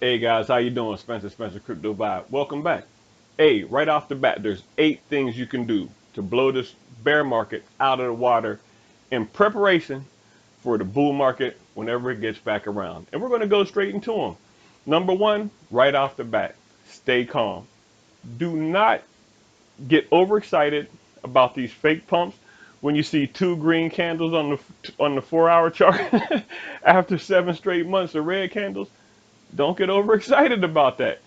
Hey guys, how you doing? Spencer Crypto Vibe. Welcome back. Hey, right off the bat, there's 8 things you can do to blow this bear market out of the water in preparation for the bull market whenever it gets back around. And we're going to go straight into them. Number 1, right off the bat, stay calm. Do not get overexcited about these fake pumps when you see 2 green candles on the 4-hour chart after 7 straight months of red candles. Don't get overexcited about that.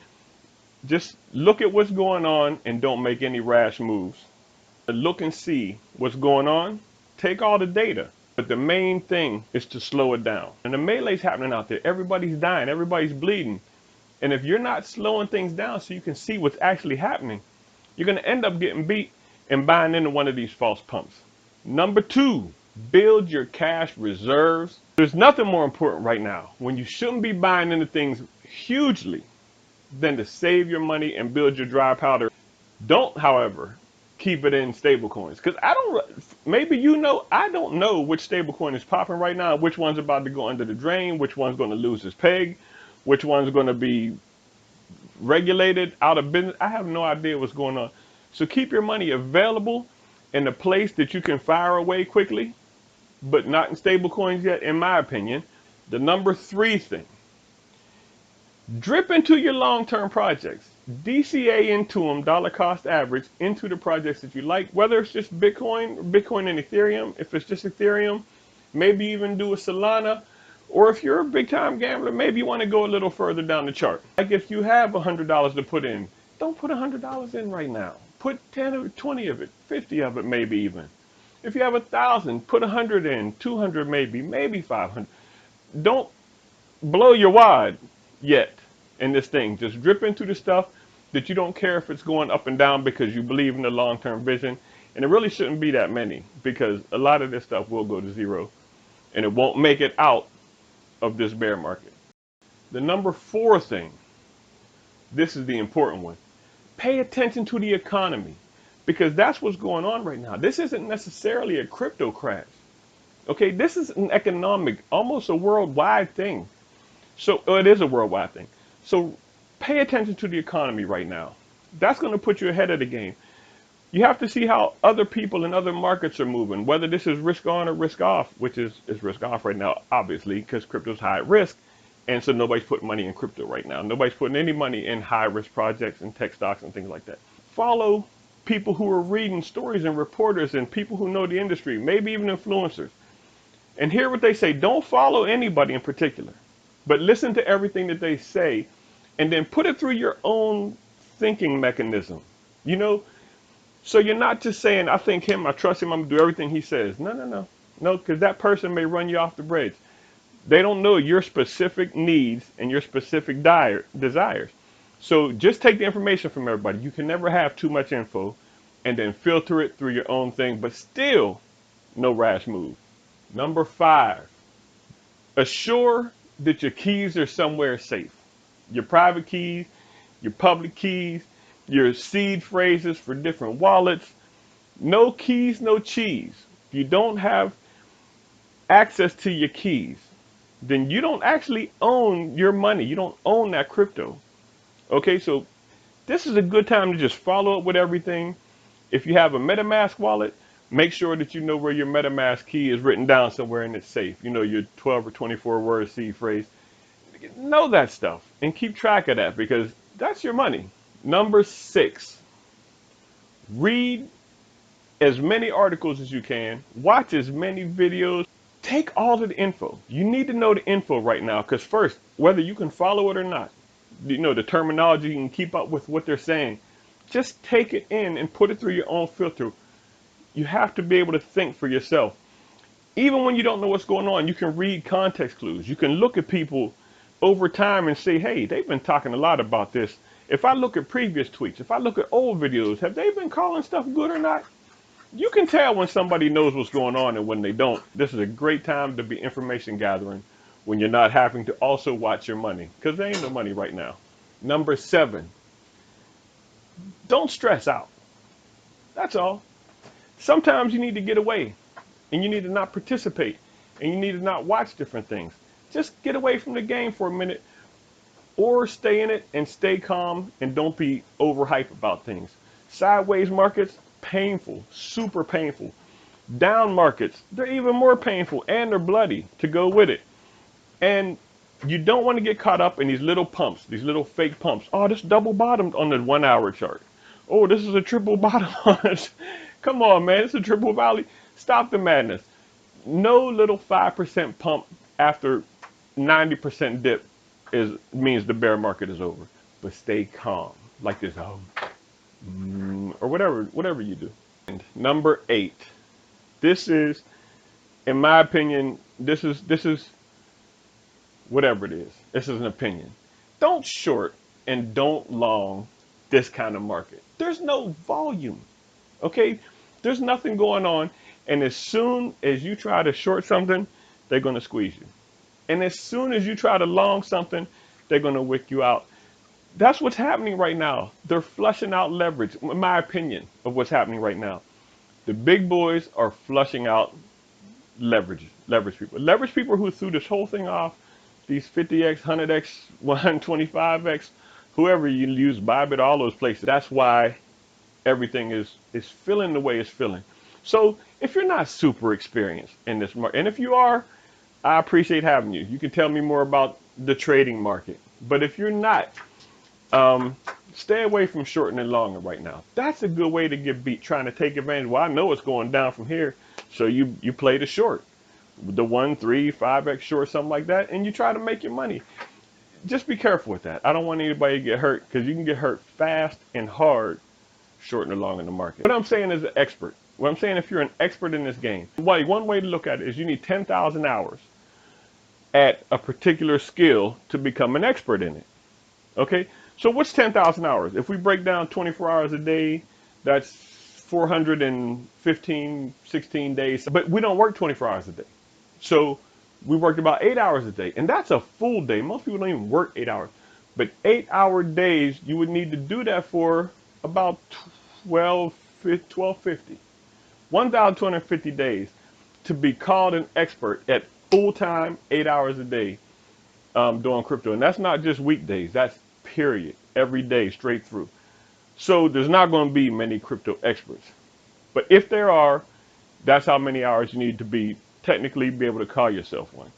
Just look at what's going on and don't make any rash moves. Look and see what's going on. Take all the data. But the main thing is to slow it down. And the melee's happening out there. Everybody's dying. Everybody's bleeding. And if you're not slowing things down so you can see what's actually happening, you're going to end up getting beat and buying into one of these false pumps. Number 2, build your cash reserves. There's nothing more important right now when you shouldn't be buying into things hugely than to save your money and build your dry powder. Don't, however, keep it in stable coins, because I don't know which stable coin is popping right now, which one's about to go under the drain, which one's going to lose its peg, which one's going to be regulated out of business. I have no idea what's going on. So keep your money available in a place that you can fire away quickly, but not in stable coins yet, in my opinion. The number 3 thing, drip into your long-term projects. DCA into them, dollar cost average, into the projects that you like, whether it's just Bitcoin and Ethereum. If it's just Ethereum, maybe even do a Solana. Or if you're a big-time gambler, maybe you want to go a little further down the chart. Like if you have $100 to put in, don't put $100 in right now. Put 10 or 20 of it, 50 of it maybe even. If you have 1,000, put 100 in, 200 maybe 500. Don't blow your wad yet in this thing. Just drip into the stuff that you don't care if it's going up and down because you believe in the long-term vision. And it really shouldn't be that many, because a lot of this stuff will go to zero and it won't make it out of this bear market. The number 4 thing, this is the important one. Pay attention to the economy, because that's what's going on right now. This isn't necessarily a crypto crash. Okay, this is an economic, almost a worldwide thing. So it is a worldwide thing. So pay attention to the economy right now. That's going to put you ahead of the game. You have to see how other people in other markets are moving, whether this is risk on or risk off, which is risk off right now, obviously, because crypto's high risk. And so nobody's putting money in crypto right now. Nobody's putting any money in high risk projects and tech stocks and things like that. Follow people who are reading stories and reporters and people who know the industry, maybe even influencers, and hear what they say. Don't follow anybody in particular, but listen to everything that they say and then put it through your own thinking mechanism, so you're not just saying, I think him, I trust him, I'm gonna do everything he says. No, because that person may run you off the bridge. They don't know your specific needs and your specific desires. So just take the information from everybody. You can never have too much info and then filter it through your own thing, but still no rash move. Number 5, assure that your keys are somewhere safe. Your private keys, your public keys, your seed phrases for different wallets. No keys, no cheese. If you don't have access to your keys, then you don't actually own your money. You don't own that crypto. Okay, so this is a good time to just follow up with everything. If you have a MetaMask wallet, make sure that you know where your MetaMask key is written down somewhere and it's safe. Your 12 or 24 word seed phrase. Know that stuff and keep track of that, because that's your money. Number 6, read as many articles as you can. Watch as many videos. Take all of the info. You need to know the info right now, because first, whether you can follow it or not, the terminology, you can keep up with what they're saying. Just take it in and put it through your own filter. You have to be able to think for yourself. Even when you don't know what's going on, you can read context clues. You can look at people over time and say, hey, they've been talking a lot about this. If I look at previous tweets, if I look at old videos, have they been calling stuff good or not? You can tell when somebody knows what's going on and when they don't. This is a great time to be information gathering when you're not having to also watch your money, because there ain't no money right now. Number 7, don't stress out. That's all. Sometimes you need to get away and you need to not participate and you need to not watch different things. Just get away from the game for a minute. or stay in it and stay calm and don't be overhyped about things. Sideways markets, painful, super painful. Down markets, they're even more painful and they're bloody to go with it. And you don't want to get caught up in these little pumps, these little fake pumps. Oh, this double bottomed on the 1 hour chart. Oh, this is a triple bottom on it. Come on, man, it's a triple valley. Stop the madness. No little 5% pump after 90% dip means the bear market is over. But stay calm, like this, or whatever you do. And number 8. This is, in my opinion, this is whatever it is. This is an opinion. Don't short and don't long this kind of market. There's no volume, okay? There's nothing going on. And as soon as you try to short something, they're going to squeeze you. And as soon as you try to long something, they're going to wick you out. That's what's happening right now. They're flushing out leverage, in my opinion, of what's happening right now. The big boys are flushing out leverage people. Leverage people who threw this whole thing off, these 50x, 100x, 125x, whoever you use, Bybit, all those places. That's why everything is feeling the way it's feeling. So if you're not super experienced in this market, and if you are, I appreciate having you. You can tell me more about the trading market. But if you're not, stay away from shorting and longing right now. That's a good way to get beat, trying to take advantage. Well, I know it's going down from here, so you play the short, the 1, 3, 5x short, something like that, and you try to make your money. Just be careful with that. I don't want anybody to get hurt, because you can get hurt fast and hard shorting and long in the market. What I'm saying is an expert. What I'm saying, if you're an expert in this game, one way to look at it is you need 10,000 hours at a particular skill to become an expert in it. Okay? So what's 10,000 hours? If we break down 24 hours a day, that's 415, 16 days. But we don't work 24 hours a day. So we worked about 8 hours a day. And that's a full day. Most people don't even work 8 hours. But 8-hour days, you would need to do that for about 1250. 1,250 days to be called an expert at full-time, 8 hours a day doing crypto. And that's not just weekdays. That's period, every day, straight through. So there's not going to be many crypto experts. But if there are, that's how many hours you need to be technically be able to call yourself one.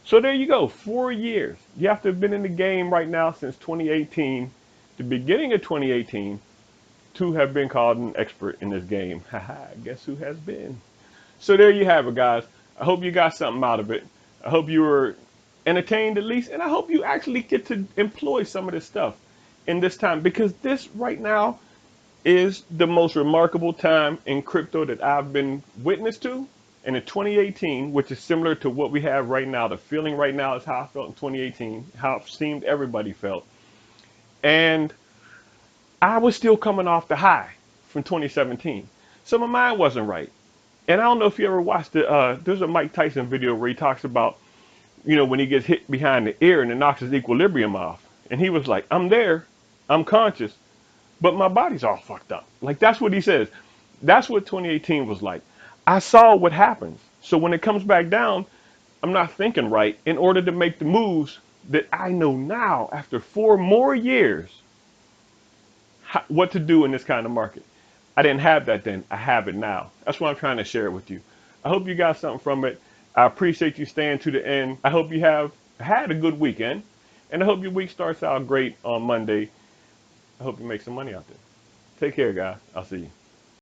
So there you go, 4 years. You have to have been in the game right now since 2018, the beginning of 2018, to have been called an expert in this game. Haha, guess who has been? So there you have it, guys. I hope you got something out of it. I hope you were entertained at least, and I hope you actually get to employ some of this stuff in this time, because this right now is the most remarkable time in crypto that I've been witness to. And in 2018, which is similar to what we have right now, the feeling right now is how I felt in 2018, how it seemed everybody felt. And I was still coming off the high from 2017. So my mind wasn't right. And I don't know if you ever watched there's a Mike Tyson video where he talks about, you know, when he gets hit behind the ear and it knocks his equilibrium off. And he was like, I'm there, I'm conscious, but my body's all fucked up. Like, that's what he says. That's what 2018 was like. I saw what happens. So when it comes back down, I'm not thinking right in order to make the moves that I know now after 4 more years what to do in this kind of market. I didn't have that then. I have it now. That's why I'm trying to share it with you. I hope you got something from it. I appreciate you staying to the end. I hope you have had a good weekend, and I hope your week starts out great on Monday. I hope you make some money out there. Take care, guys. I'll see you.